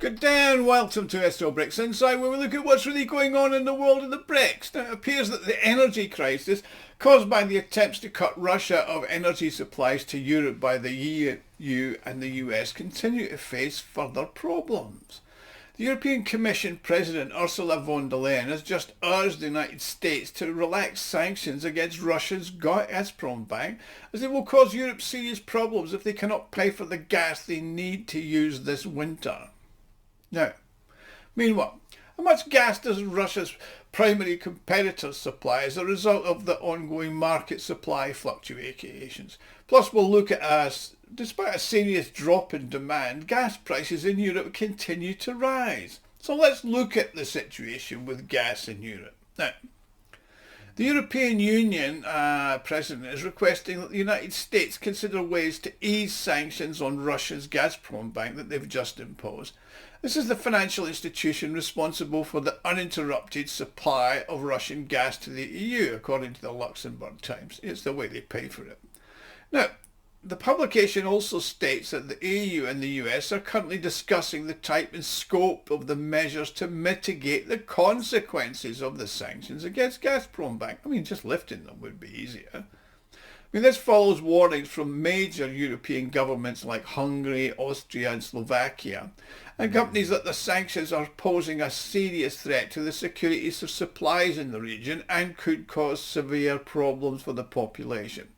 Good day and welcome to SCO BRICS Insight, where we look at what's really going on in the world of the BRICS. Now, it appears that the energy crisis caused by the attempts to cut Russia of energy supplies to Europe by the EU and the US continue to face further problems. The European Commission President Ursula von der Leyen has just urged the United States to relax sanctions against Russia's Gazprombank, as they will cause Europe serious problems if they cannot pay for the gas they need to use this winter. Now, meanwhile, how much gas does Russia's primary competitors supply as a result of the ongoing market supply fluctuations? Plus, we'll look at despite a serious drop in demand, gas prices in Europe continue to rise. So let's look at the situation with gas in Europe. Now, the European Union President is requesting that the United States consider ways to ease sanctions on Russia's Gazprombank that they've just imposed. This is the financial institution responsible for the uninterrupted supply of Russian gas to the EU, according to the Luxembourg Times. It's the way they pay for it. Now, the publication also states that the EU and the US are currently discussing the type and scope of the measures to mitigate the consequences of the sanctions against Gazprombank. I mean, just lifting them would be easier. This follows warnings from major European governments like Hungary, Austria and Slovakia, and companies that the sanctions are posing a serious threat to the security of supplies in the region and could cause severe problems for the population.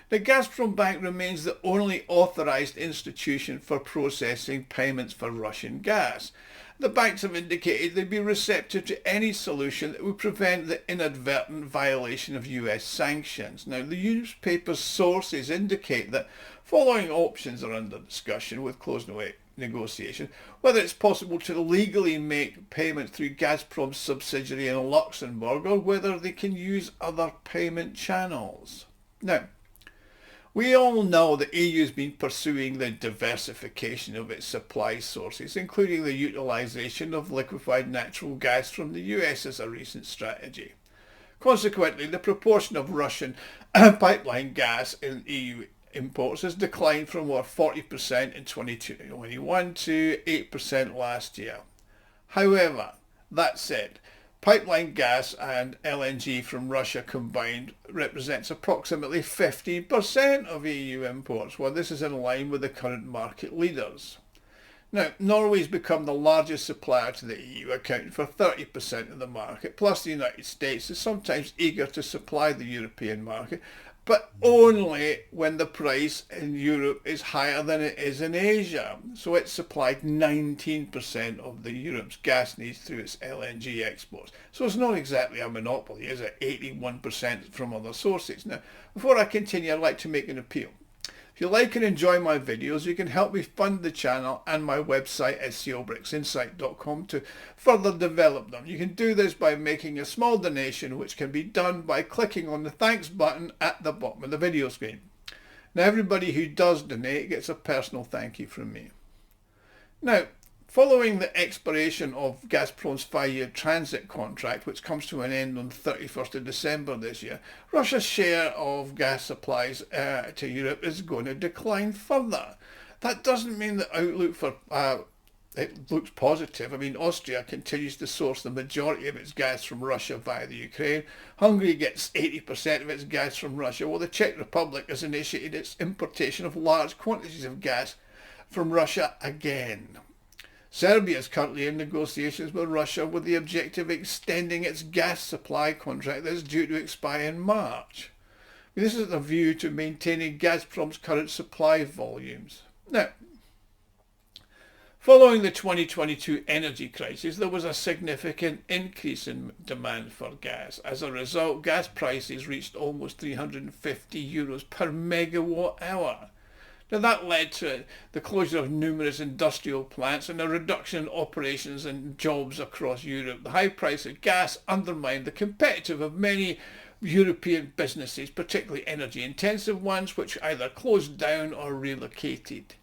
The Gazprombank remains the only authorised institution for processing payments for Russian gas. The banks have indicated they'd be receptive to any solution that would prevent the inadvertent violation of US sanctions. Now, the newspaper's sources indicate that following options are under discussion with close negotiation, whether it's possible to legally make payments through Gazprom's subsidiary in Luxembourg or whether they can use other payment channels. Now, we all know the EU has been pursuing the diversification of its supply sources, including the utilisation of liquefied natural gas from the US as a recent strategy. Consequently, the proportion of Russian pipeline gas in EU imports has declined from over 40% in 2021 to 8% last year. However, that said, pipeline gas and LNG from Russia combined represents approximately 15% of EU imports, while this is in line with the current market leaders. Now, Norway's become the largest supplier to the EU, accounting for 30% of the market, plus the United States is sometimes eager to supply the European market, but only when the price in Europe is higher than it is in Asia. So it supplied 19% of Europe's gas needs through its LNG exports. So it's not exactly a monopoly, is it? 81% from other sources. Now, before I continue, I'd like to make an appeal. If you like and enjoy my videos, you can help me fund the channel and my website SCOBRICSinsight.com to further develop them. You can do this by making a small donation, which can be done by clicking on the thanks button at the bottom of the video screen. Now, everybody who does donate gets a personal thank you from me. Now, following the expiration of Gazprom's 5-year transit contract, which comes to an end on 31st of December this year, Russia's share of gas supplies to Europe is going to decline further. That doesn't mean the outlook for it looks positive. Austria continues to source the majority of its gas from Russia via the Ukraine. Hungary gets 80% of its gas from Russia, while the Czech Republic has initiated its importation of large quantities of gas from Russia again. Serbia is currently in negotiations with Russia with the objective of extending its gas supply contract that is due to expire in March. This is a view to maintaining Gazprom's current supply volumes. Now, following the 2022 energy crisis, there was a significant increase in demand for gas. As a result, gas prices reached almost €350 per megawatt hour. Now, that led to the closure of numerous industrial plants and a reduction in operations and jobs across Europe. The high price of gas undermined the competitiveness of many European businesses, particularly energy-intensive ones, which either closed down or relocated.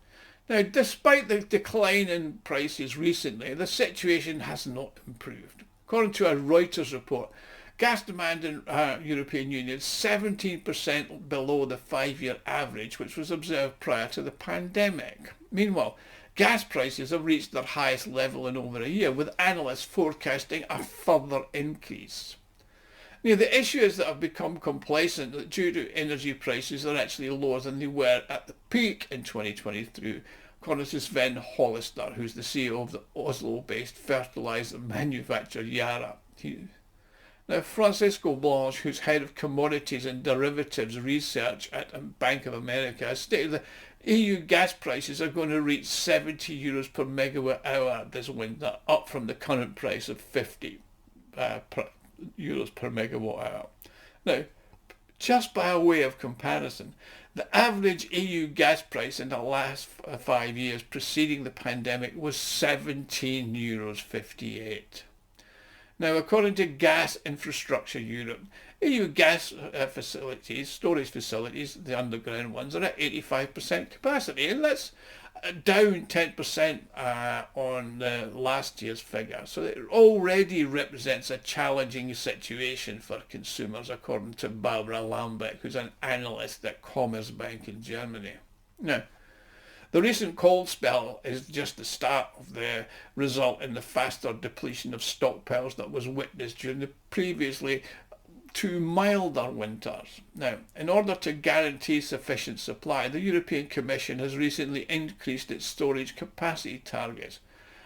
Now, despite the decline in prices recently, the situation has not improved. According to a Reuters report, gas demand in European Union is 17% below the 5-year average, which was observed prior to the pandemic. Meanwhile, gas prices have reached their highest level in over a year, with analysts forecasting a further increase. The issue is that I've become complacent that due to energy prices are actually lower than they were at the peak in 2023, according to Sven Hollister, who's the CEO of the Oslo-based fertilizer manufacturer Yara. Now, Francisco Blanche, who's head of commodities and derivatives research at Bank of America, has stated that EU gas prices are going to reach 70 euros per megawatt hour this winter, up from the current price of 50 euros per megawatt hour. Now, just by way of comparison, the average EU gas price in the last 5 years preceding the pandemic was 17 euros 58. Now, according to Gas Infrastructure Europe, EU gas facilities, storage facilities, the underground ones, are at 85% capacity, and that's down 10% on last year's figure. So it already represents a challenging situation for consumers, according to Barbara Lambeck, who's an analyst at Commerzbank in Germany. Now, the recent cold spell is just the start of the result in the faster depletion of stockpiles that was witnessed during the previously two milder winters. Now, in order to guarantee sufficient supply, the European Commission has recently increased its storage capacity targets,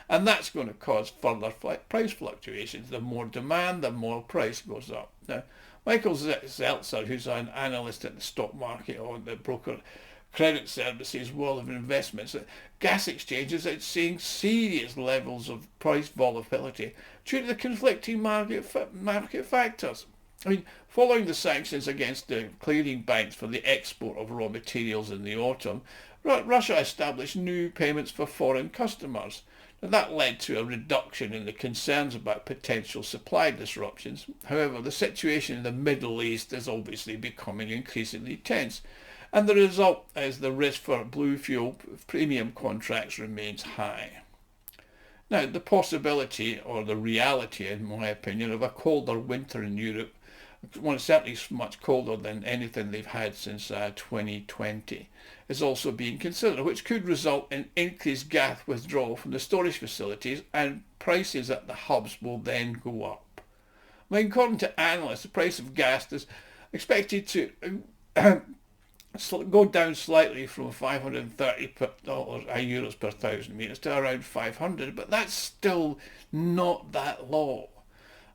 and that's going to cause further price fluctuations. The more demand, the more price goes up. Now, Michael Zeltzer, who's an analyst at the stock market or the broker credit services world of investments, that gas exchanges are seeing serious levels of price volatility due to the conflicting market factors. Following the sanctions against the clearing banks for the export of raw materials in the autumn, Russia established new payments for foreign customers. Now, that led to a reduction in the concerns about potential supply disruptions. However, the situation in the Middle East is obviously becoming increasingly tense, and the result is the risk for blue fuel premium contracts remains high. Now, the possibility, or the reality in my opinion, of a colder winter in Europe, one certainly much colder than anything they've had since 2020, is also being considered, which could result in increased gas withdrawal from the storage facilities, and prices at the hubs will then go up. According to analysts, the price of gas is expected to go down slightly from $530 euros per 1,000 metres to around 500, but that's still not that low.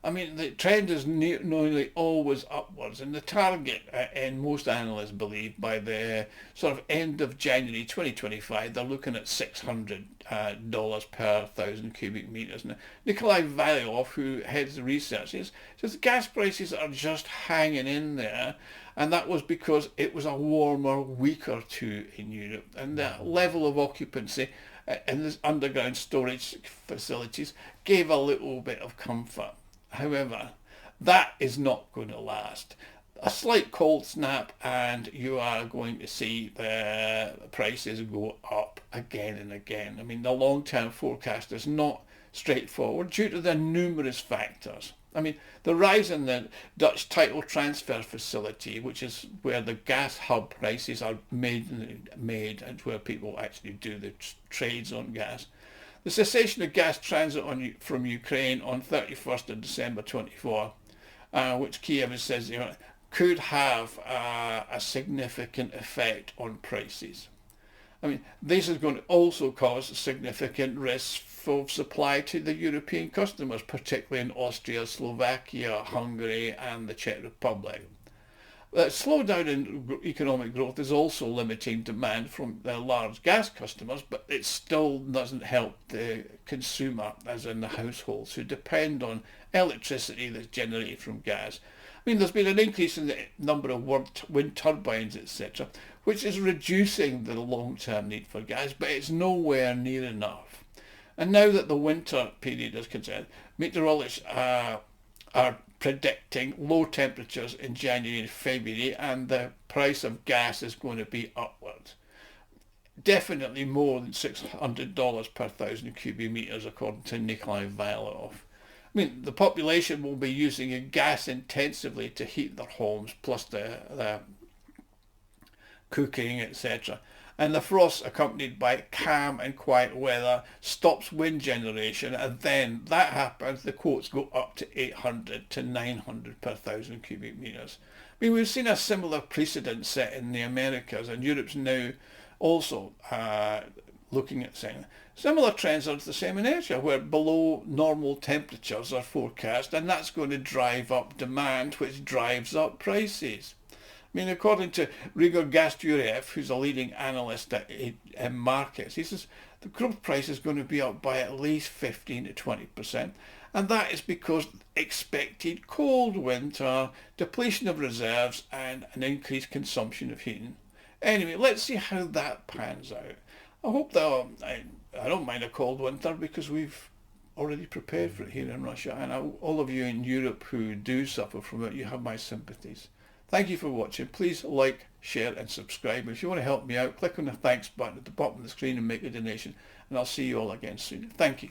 The trend is nearly always upwards, and the target, and most analysts believe, by the sort of end of January 2025, they're looking at $600 per 1,000 cubic metres. Now, Nikolai Valyov, who heads the research, says gas prices are just hanging in there, and that was because it was a warmer week or two in Europe, and the level of occupancy in the underground storage facilities gave a little bit of comfort. However, that is not going to last. A slight cold snap and you are going to see the prices go up again and again. The long-term forecast is not straightforward due to the numerous factors. The rise in the Dutch title transfer facility, which is where the gas hub prices are made and where people actually do the trades on gas. The cessation of gas transit from Ukraine on 31st of December 24, which Kiev says could have a significant effect on prices. This is going to also cause significant risks for supply to the European customers, particularly in Austria, Slovakia, Hungary and the Czech Republic. The slowdown in economic growth is also limiting demand from the large gas customers, but it still doesn't help the consumer, as in the households, who depend on electricity that's generated from gas. There's been an increase in the number of wind turbines, etc., which is reducing the long-term need for gas, but it's nowhere near enough. And now that the winter period is concerned, meteorologists are predicting low temperatures in January and February, and the price of gas is going to be upwards. Definitely more than $600 per 1,000 cubic metres, according to Nikolai Valyov. The population will be using gas intensively to heat their homes, plus the cooking, etc. And the frost, accompanied by calm and quiet weather, stops wind generation, and then that happens, the quotes go up to 800 to 900 per thousand cubic metres. I mean, we've seen a similar precedent set in the Americas, and Europe's now also looking at saying similar trends are the same in Asia, where below normal temperatures are forecast, and that's going to drive up demand, which drives up prices. I mean, according to Rigor Gasturiev, who's a leading analyst at markets, he says the growth price is going to be up by at least 15 to 20%. And that is because expected cold winter, depletion of reserves, and an increased consumption of heating. Anyway, let's see how that pans out. I hope that I don't mind a cold winter because we've already prepared for it here in Russia. And all of you in Europe who do suffer from it, you have my sympathies. Thank you for watching. Please like, share and subscribe. If you want to help me out, click on the thanks button at the bottom of the screen and make a donation. And I'll see you all again soon. Thank you.